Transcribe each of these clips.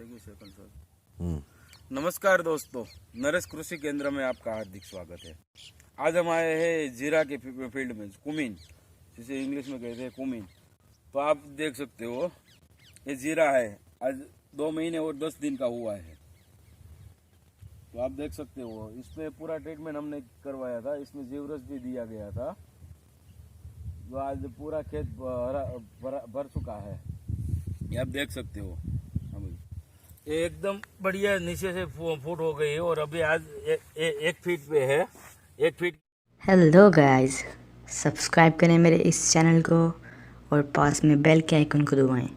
Second sir. नमस्कार दोस्तों, नरेश कृषि केंद्र में आपका हार्दिक स्वागत है। आज हम आए हैं जीरा के फील्ड में, कुमीन जिसे इंग्लिश में कहते हैं कुमीन। तो आप देख सकते हो ये जीरा है, आज 2 महीने और 10 दिन का हुआ है। तो आप देख सकते हो इसमें पूरा ट्रीटमेंट हमने करवाया था, इसमें जीवरस भी दिया गया था। जो आज पूरा खेत भर चुका है, ये आप देख सकते हो। ये एकदम बढ़िया नीचे से फुट हो गई है और अभी आज 1 फीट पे है, 1 फीट। हेलो गाइस, सब्सक्राइब करें मेरे इस चैनल को और पास में बेल के आइकन को दबाएं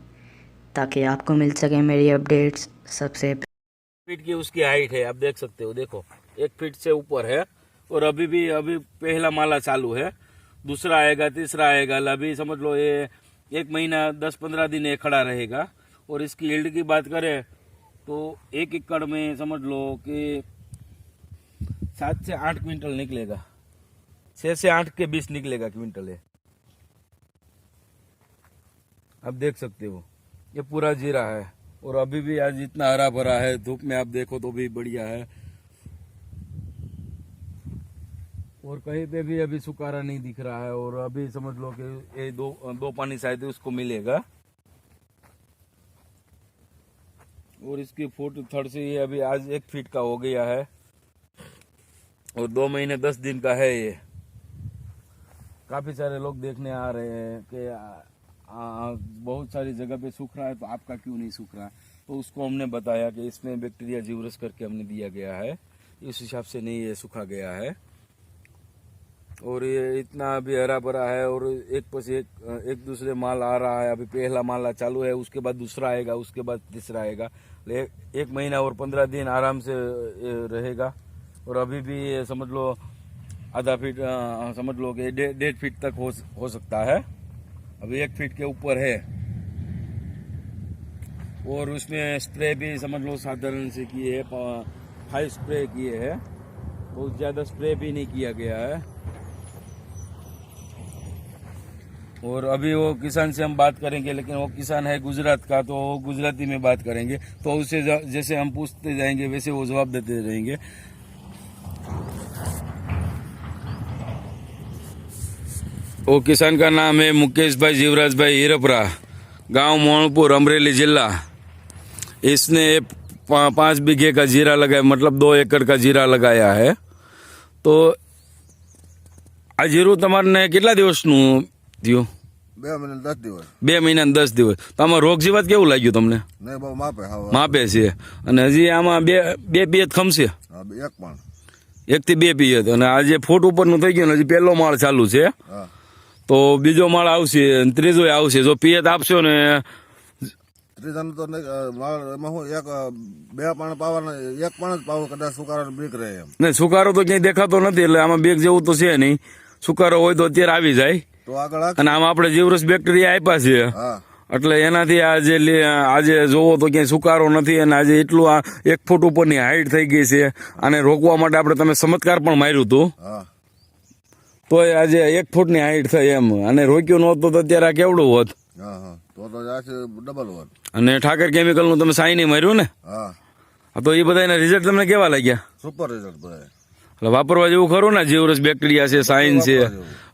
ताकि आपको मिल सके मेरी अपडेट्स सबसे फीट की उसकी हाइट है, आप देख सकते हो। देखो 1 फीट से ऊपर है और अभी पहला माला चालू है, दूसरा आएगा, तीसरा आएगा। अभी समझ लो ये 1 महीना 10-15 दिन ये खड़ा रहेगा। और इसकी यील्ड की बात करें तो 1 एकड़ में समझ लो कि 7 से 8 क्विंटल निकलेगा, 6 से 8 के बीच निकलेगा क्विंटल है। आप देख सकते हो ये पूरा जीरा है और अभी भी आज इतना हरा भरा है, धूप में आप देखो तो भी बढ़िया है। और कहीं पे भी अभी सुखारा नहीं दिख रहा है। और अभी समझ लो कि ये दो पानी शायद उसको मिलेगा। और इसकी फुट थर्ड से ये अभी आज 1 फीट का हो गया है और 2 महीने 10 दिन का है ये। काफी सारे लोग देखने आ रहे हैं कि बहुत सारी जगह पे सूख रहा है, तो आपका क्यों नहीं सूख रहा। तो उसको हमने बताया कि इसमें बैक्टीरिया जीवरस करके हमने दिया गया है, इस हिसाब से नहीं ये सूखा गया है। और ये इतना अभी हरा भरा है और एक दूसरे माल आ रहा है। अभी पहला माला चालू है, उसके बाद दूसरा आएगा, उसके बाद तीसरा आएगा। 1 महीना और 15 दिन आराम से रहेगा। और अभी भी ये समझ लो आधा फीट, समझ लो कि 1.5 फीट तक हो सकता है। अभी 1 फीट के ऊपर है। और उसमें स्प्रे भी समझ लो साधारण से किए है, 5 स्प्रे किए है, बहुत ज्यादा स्प्रे भी नहीं किया गया है। और अभी वो किसान से हम बात करेंगे, लेकिन वो किसान है गुजरात का, तो वो गुजराती में बात करेंगे। तो उससे जैसे हम पूछते जाएंगे वैसे वो जवाब देते रहेंगे। वो किसान का नाम है मुकेश भाई जीवराज भाई हीरपरा, गांव मोहनपुर, अमरेली जिला। इसने 5 बीघे का जीरा लगाया, मतलब 2 एकड़ का जीरा लगाया है। तो आ जीरू तमारे કેટલા દિવસનું થયું? 2 મહિના 10 દિવસ. 2 મહિના 10 દિવસ. તો આમાં રોગ જીવાત કેવું લાગ્યું તમને? નહીં બહુ માપે છે. અને હજી આમાં બે પિયત ખમશે? હા, એક પણ. 1 થી 2 પિયત. અને આ જે ફૂટ ઉપરનું થઈ ગયું, હજી પહેલો માળ ચાલુ છે. હા, તો બીજો માળ આવશે, ત્રીજો આવશે. જો પિયત આપશો ને ત્રીજાનું તો એમાં હું 2 પાણ પાવાના, 1 પાણ જ પાવું, કદાચ સુકારાનો બ્રેક રહે એમ. ને સુકારો તો ક્યાંય દેખાતો નથી, એટલે આમાં બેગ જેવું તો છે નહીં. સુકારો હોય તો અત્યારે આવી જાય. તો આગળ અને આમાં આપણે જીવરસ બેક્ટેરિયા આપ્યા છે, હા, એટલે એનાથી આજે જોવો તો ક્યાંય સુકારો નથી. અને આજે એટલું આ 1 ફૂટ ઉપરની હાઈટ થઈ ગઈ છે. આને રોકવા માટે આપણે તમે ચમત્કાર પણ માર્યું હતું, હા, તો આજે 1 ફૂટની હાઈટ થઈ એમ. અને રોક્યું નહોતું તો અત્યારે આ કેવડું હોત. હા, હા, તો આ છે ડબલ વર. અને ઠાકર કેમિકલનું તમે સાઈની માર્યું ને, હા, તો એ બધાના રિઝલ્ટ તમને કેવા લાગ્યા? સુપર રિઝલ્ટ બધા. એટલે વાપરવા જેવું ખરું ને? જીવરસ બેક્ટેરિયા છે, સાઇન છે,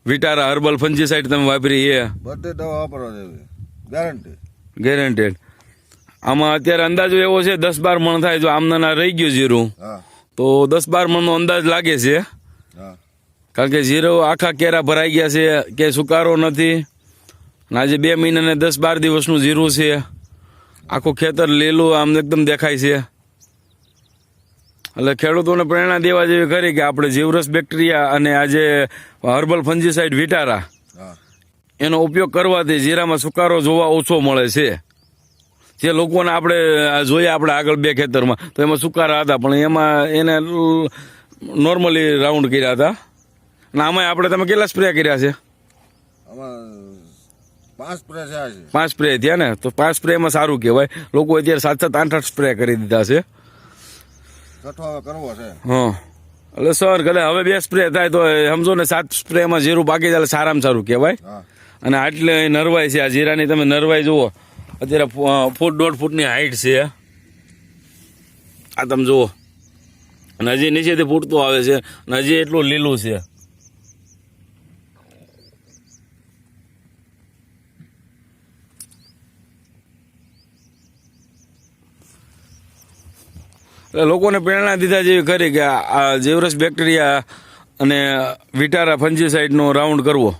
વિટારા હર્બલ ફંજીસાઇડ તમે વાપરી એ બધી દવા વાપરવા જેવી, ગેરંટેડ. આમાં અત્યારે અંદાજો એવો છે 10-12 મણ થાય. જો આમના રહી ગયું જીરું, હા, તો 10-12 મણનો અંદાજ લાગે છે. હા, કારણ કે જીરું આખા કેરા ભરાઈ ગયા છે, કે સુકારો નથી. આજે 2 મહિના ને 10-12 દિવસનું જીરું છે. આખું ખેતર લીલું આમ એકદમ દેખાય છે. એટલે ખેડૂતોને પ્રેરણા દેવા જેવી ખરી કે આપણે જીવરસ બેક્ટેરિયા અને આજે હર્બલ ફંજીસાઇડ વિટારા હા, એનો ઉપયોગ કરવાથી જીરામાં સુકારો જોવા ઓછો મળે છે. જે લોકોને આપણે જોયા આપણે આગળ 2 ખેતરમાં, તો એમાં સુકારા હતા, પણ એમાં એને નોર્મલી રાઉન્ડ કર્યા હતા. અને આમાં આપણે તમે કેટલા સ્પ્રે કર્યા છે? આમાં 5 સ્પ્રે થયા છે. 5 સ્પ્રે થયા ને? તો 5 સ્પ્રેમાં સારું કહેવાય. લોકો અત્યારે 7-7, 8-8 સ્પ્રે કરી દીધા છે. છઠ્ઠો હવે કરવો છે. હા, એટલે સર કદાચ હવે 2 સ્પ્રે થાય તો સમજો ને 7 સ્પ્રેમાં જીરું પાકી જાય, સારામાં સારું કહેવાય. હા, અને આટલે નરવાઈ છે આ જીરાની, તમે નરવાઈ જુઓ. અત્યારે 1.5 ફૂટની હાઈટ છે. આ તમે જુઓ, અને હજી નીચેથી ફૂટતું આવે છે, અને હજી એટલું લીલું છે. એટલે લોકોને પ્રેરણા દીધા જેવી ખરી કે આ જીવરસ બેક્ટેરિયા અને વિટારા ફંજીસાઇડનો રાઉન્ડ કરવો.